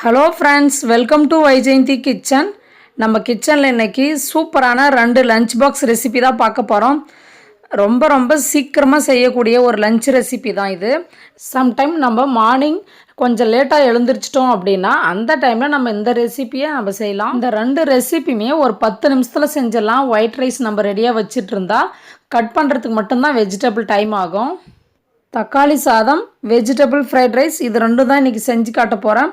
Hello friends, welcome to Vaijayanthi kitchen. நம்ம கிச்சனில் இன்றைக்கி சூப்பரான 2 லஞ்ச் பாக்ஸ் ரெசிபி தான் பார்க்க போகிறோம். ரொம்ப சீக்கிரமாக செய்யக்கூடிய ஒரு லஞ்ச் ரெசிபி தான் இது. சம்டைம் நம்ம மார்னிங் கொஞ்சம் லேட்டாக எழுந்திரிச்சிட்டோம் அப்படின்னா அந்த டைமில் நம்ம இந்த ரெசிப்பியை நம்ம செய்யலாம். இந்த 2 ரெசிப்பியுமே ஒரு 10 நிமிஷத்தில் செஞ்சிடலாம். ஒயிட் ரைஸ் நம்ம ரெடியாக வச்சுட்டு இருந்தா கட் பண்ணுறதுக்கு மட்டும்தான் வெஜிடபிள் டைம் ஆகும். தக்காளி சாதம், வெஜிடபிள் ஃப்ரைட் ரைஸ், இது 2 தான் இன்றைக்கி செஞ்சு காட்ட போகிறேன்.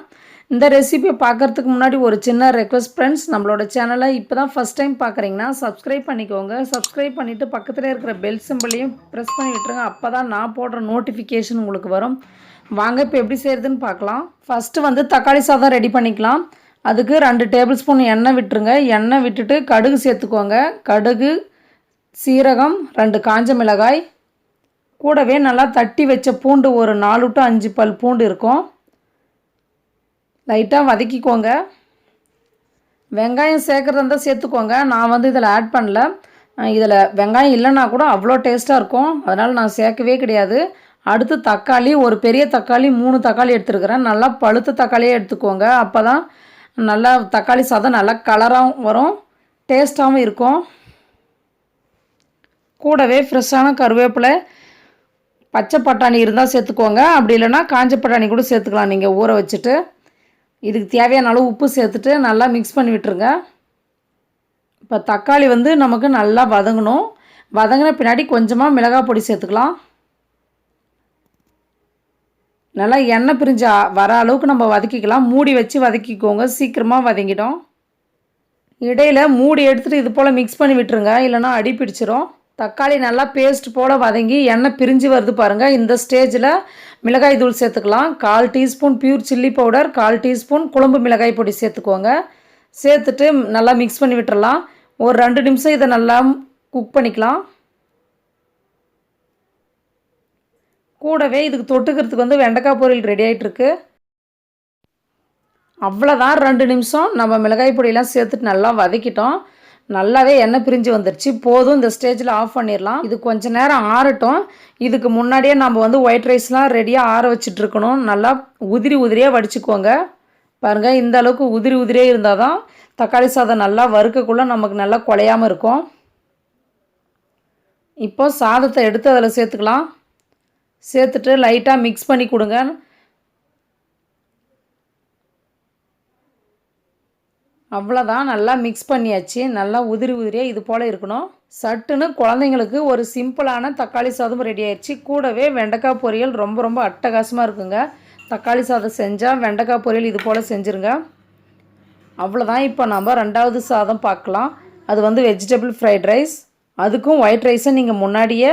இந்த ரெசிபியை பார்க்குறதுக்கு முன்னாடி ஒரு சின்ன ரெக்வஸ்ட் ஃப்ரெண்ட்ஸ், நம்மளோட சேனலை இப்போ தான் ஃபஸ்ட் டைம் பார்க்குறீங்கன்னா சப்ஸ்கிரைப் பண்ணிக்கோங்க. சப்ஸ்கிரைப் பண்ணிவிட்டு பக்கத்தில் இருக்கிற பெல் சிம்பிளையும் ப்ரெஸ் பண்ணி விட்டுருங்க. அப்போ தான் நான் போடுற நோட்டிஃபிகேஷன் உங்களுக்கு வரும். வாங்க இப்போ எப்படி செய்கிறதுன்னு பார்க்கலாம். ஃபஸ்ட்டு வந்து தக்காளி சாதம் ரெடி பண்ணிக்கலாம். அதுக்கு 2 டேபிள் ஸ்பூன் எண்ணெய் விட்டுருங்க. எண்ணெய் விட்டுட்டு கடுகு சேர்த்துக்கோங்க. கடுகு, சீரகம், 2 காஞ்ச மிளகாய், கூடவே நல்லா தட்டி வச்ச பூண்டு ஒரு 4 to 5 பல் பூண்டு இருக்கும். லைட்டாக வதக்கிக்கோங்க. வெங்காயம் சேர்க்குறதா இருந்தால் சேர்த்துக்கோங்க. நான் வந்து இதில் ஆட் பண்ணல. இதில் வெங்காயம் இல்லைன்னா கூட அவ்வளோ டேஸ்ட்டாக இருக்கும், அதனால் நான் சேர்க்கவே கிடையாது. அடுத்து தக்காளி, ஒரு பெரிய தக்காளி 3 தக்காளி எடுத்துருக்கிறேன். நல்லா பழுத்த தக்காளியே எடுத்துக்கோங்க. அப்போ தான் நல்லா தக்காளி சாதம் நல்லா கலராகவும் வரும், டேஸ்ட்டாகவும் இருக்கும். கூடவே ஃப்ரெஷ்ஷான கருவேப்பிலை, பச்சை பட்டாணி இருந்தால் சேர்த்துக்கோங்க. அப்படி இல்லைன்னா காஞ்ச பட்டாணி கூட சேர்த்துக்கலாம் நீங்கள் ஊற வச்சுட்டு. இதுக்கு தேவையான அளவு உப்பு சேர்த்துட்டு நல்லா மிக்ஸ் பண்ணி விட்டுருங்க. இப்போ தக்காளி வந்து நமக்கு நல்லா வதங்கணும். வதங்கின பின்னாடி கொஞ்சமாக மிளகாய் பொடி சேர்த்துக்கலாம். நல்லா எண்ணெய் பிரிஞ்சு வர அளவுக்கு நம்ம வதக்கிக்கலாம். மூடி வச்சு வதக்கிக்கோங்க, சீக்கிரமாக வதங்கிடும். இடையில் மூடி எடுத்துகிட்டு இது போல் மிக்ஸ் பண்ணி விட்டுருங்க, இல்லைனா அடி பிடிச்சிரும். தக்காளி நல்லா பேஸ்ட் போல் வதங்கி எண்ணெய் பிரிஞ்சு வருது பாருங்கள். இந்த ஸ்டேஜில் மிளகாய் தூள் சேர்த்துக்கலாம். 1/4 teaspoon pure chilli powder, 1/4 teaspoon குழம்பு மிளகாய் பொடி சேர்த்துக்கோங்க. சேர்த்துட்டு நல்லா மிக்ஸ் பண்ணி விட்டுறலாம். ஒரு 2 நிமிஷம் இதை நல்லா குக் பண்ணிக்கலாம். கூடவே இதுக்கு தொட்டுக்கிறதுக்கு வந்து வெண்டைக்காய் பொரியல் ரெடி ஆகிட்டுருக்கு. அவ்வளோதான், 2 நிமிஷம் நம்ம மிளகாய் பொடியெல்லாம் சேர்த்துட்டு நல்லா வதக்கிட்டோம். நல்லாவே எண்ணெய் பிரிஞ்சு வந்துடுச்சு, போதும். இந்த ஸ்டேஜில் ஆஃப் பண்ணிடலாம். இது கொஞ்சம் நேரம் ஆறட்டும். இதுக்கு முன்னாடியே நம்ம வந்து ஒயிட் ரைஸ்லாம் ரெடியாக ஆற வச்சிட்ருக்கணும். நல்லா உதிரியாக வடிச்சுக்கோங்க. பாருங்கள், இந்த அளவுக்கு உதிரியே இருந்தால் தான் தக்காளி சாதம் நல்லா வறுக்கக்குள்ளே நமக்கு நல்லா குலையாமல் இருக்கும். இப்போ சாதத்தை எடுத்து அதில் சேர்த்துக்கலாம். சேர்த்துட்டு லைட்டாக மிக்ஸ் பண்ணி கொடுங்க. அவ்வளோதான், நல்லா மிக்ஸ் பண்ணியாச்சு. நல்லா உதிரியாக இது போல் இருக்கணும். சட்டுன்னு குழந்தைங்களுக்கு ஒரு சிம்பிளான தக்காளி சாதம் ரெடி ஆயிடுச்சு. கூடவே வெண்டைக்காய் பொரியல் ரொம்ப அட்டகாசமாக இருக்குங்க. தக்காளி சாதம் செஞ்சால் வெண்டைக்காய் பொரியல் இது போல் செஞ்சுருங்க. அவ்வளோதான். இப்போ நம்ம 2வது சாதம் பார்க்கலாம். அது வந்து வெஜிடபிள் ஃப்ரைட் ரைஸ். அதுக்கும் ஒயிட் ரைஸை நீங்கள் முன்னாடியே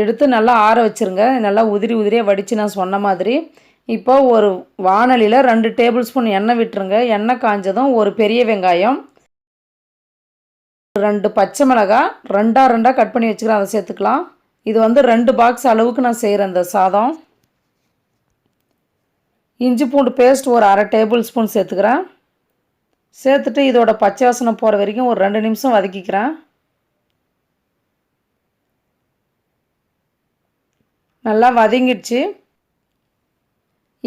எடுத்து நல்லா ஆற வச்சுருங்க. நல்லா உதிரியாக வடித்து நான் சொன்ன மாதிரி. இப்போ ஒரு வாணலியில் 2 டேபிள் ஸ்பூன் எண்ணெய் விட்டுருங்க. எண்ணெய் காஞ்சதும் ஒரு பெரிய வெங்காயம், 2 பச்சை மிளகாய் 2 கட் பண்ணி வச்சுக்கிறேன், அதை சேர்த்துக்கலாம். இது வந்து 2 பாக்ஸ் அளவுக்கு நான் செய்கிறேன் இந்த சாதம். இஞ்சி பூண்டு பேஸ்ட் ஒரு 1/2 டேபிள் ஸ்பூன் சேர்த்துக்கிறேன். சேர்த்துட்டு இதோட பச்சை வாசனை போகிற வரைக்கும் ஒரு 2 நிமிஷம் வதக்கிக்கிறேன். நல்லா வதங்கிடுச்சு.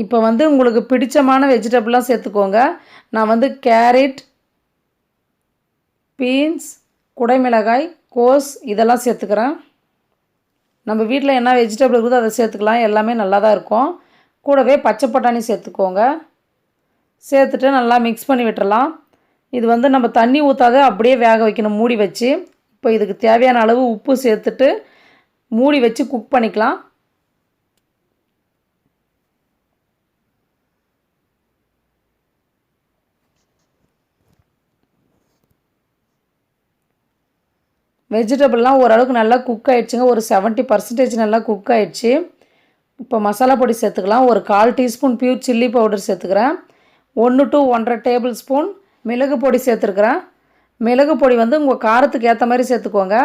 இப்போ வந்து உங்களுக்கு பிடிச்சமான வெஜிடபிளாக சேர்த்துக்கோங்க. நான் வந்து கேரட், பீன்ஸ், குடைமிளகாய், கோஸ் இதெல்லாம் சேர்த்துக்கிறேன். நம்ம வீட்டில் என்ன வெஜிடபிள் இருக்குதோ அதை சேர்த்துக்கலாம், எல்லாமே நல்லா தான் இருக்கும். கூடவே பச்சை பட்டாணி சேர்த்துக்கோங்க. சேர்த்துட்டு நல்லா மிக்ஸ் பண்ணி விட்டுறலாம். இது வந்து நம்ம தண்ணி ஊற்றாத அப்படியே வேக வைக்கணும் மூடி வச்சு. இப்போ இதுக்கு தேவையான அளவு உப்பு சேர்த்துட்டு மூடி வச்சு குக் பண்ணிக்கலாம். வெஜிடபிள்லாம் ஓரளவுக்கு நல்லா குக் ஆகிடுச்சுங்க. ஒரு 70% நல்லா குக் ஆகிடுச்சு. இப்போ மசாலா பொடி சேர்த்துக்கலாம். ஒரு 1/4 டீஸ்பூன் பியூர் சில்லி பவுடர் சேர்த்துக்கிறேன். 1 to 1.5 டேபிள் ஸ்பூன் மிளகு பொடி சேர்த்துருக்குறேன். மிளகு பொடி வந்து உங்கள் காரத்துக்கு ஏற்ற மாதிரி சேர்த்துக்கோங்க.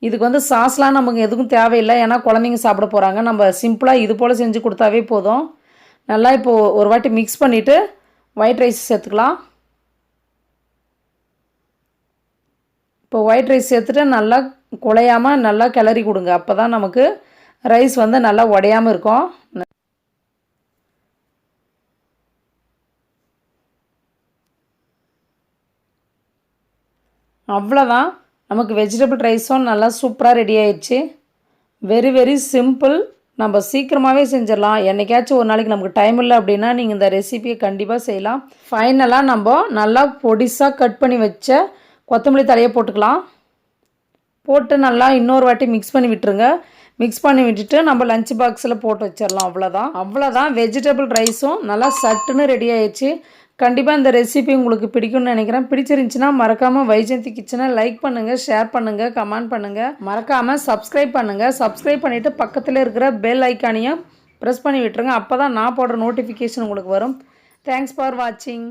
இதுக்கு வந்து சாஸ்லாம் நமக்கு எதுக்கும் தேவையில்லை, ஏன்னா குழந்தைங்க சாப்பிட போகிறாங்க. நம்ம சிம்பிளாக இது போல் செஞ்சு கொடுத்தாவே போதும். நல்லா இப்போது ஒரு வாட்டி மிக்ஸ் பண்ணிவிட்டு ஒயிட் ரைஸ் சேர்த்துக்கலாம். இப்போ ஒயிட் ரைஸ் சேர்த்துட்டு நல்லா குழையாமல் நல்லா கிளறி கொடுங்க. அப்போ தான் நமக்கு ரைஸ் வந்து நல்லா உடையாமல் இருக்கும். அவ்வளோதான், நமக்கு வெஜிடபிள் ரைஸும் நல்லா சூப்பராக ரெடி ஆயிடுச்சு. வெரி வெரி சிம்பிள், நம்ம சீக்கிரமாகவே செஞ்சிடலாம். என்றைக்காச்சும் ஒரு நாளைக்கு நமக்கு டைம் இல்லை அப்படின்னா நீங்கள் இந்த ரெசிபியை கண்டிப்பாக செய்யலாம். ஃபைனலாக நம்ம நல்லா பொடிசாக கட் பண்ணி வச்ச கொத்தமல்லி தழையை போட்டுக்கலாம். போட்டு நல்லா இன்னொரு வாட்டி மிக்ஸ் பண்ணி விட்டுருங்க. மிக்ஸ் பண்ணி விட்டுட்டு நம்ம லஞ்ச் பாக்ஸில் போட்டு வச்சிடலாம். அவ்வளோதான் வெஜிடபிள் ரைஸும் நல்லா சட்டுன்னு ரெடி ஆயிடுச்சு. கண்டிப்பாக இந்த ரெசிபி உங்களுக்கு பிடிக்கும்னு நினைக்கிறேன். பிடிச்சிருந்துச்சின்னா மறக்காமல் வைஜெயந்தி கிச்சனை லைக் பண்ணுங்கள், ஷேர் பண்ணுங்கள், கமெண்ட் பண்ணுங்கள். மறக்காமல் சப்ஸ்கிரைப் பண்ணுங்கள். சப்ஸ்கிரைப் பண்ணிவிட்டு பக்கத்தில் இருக்கிற பெல் ஐக்கானையும் ப்ரெஸ் பண்ணி விட்டுருங்க. அப்போ தான் நான் போடுற நோட்டிஃபிகேஷன் உங்களுக்கு வரும். தேங்க்ஸ் ஃபார் வாட்சிங்.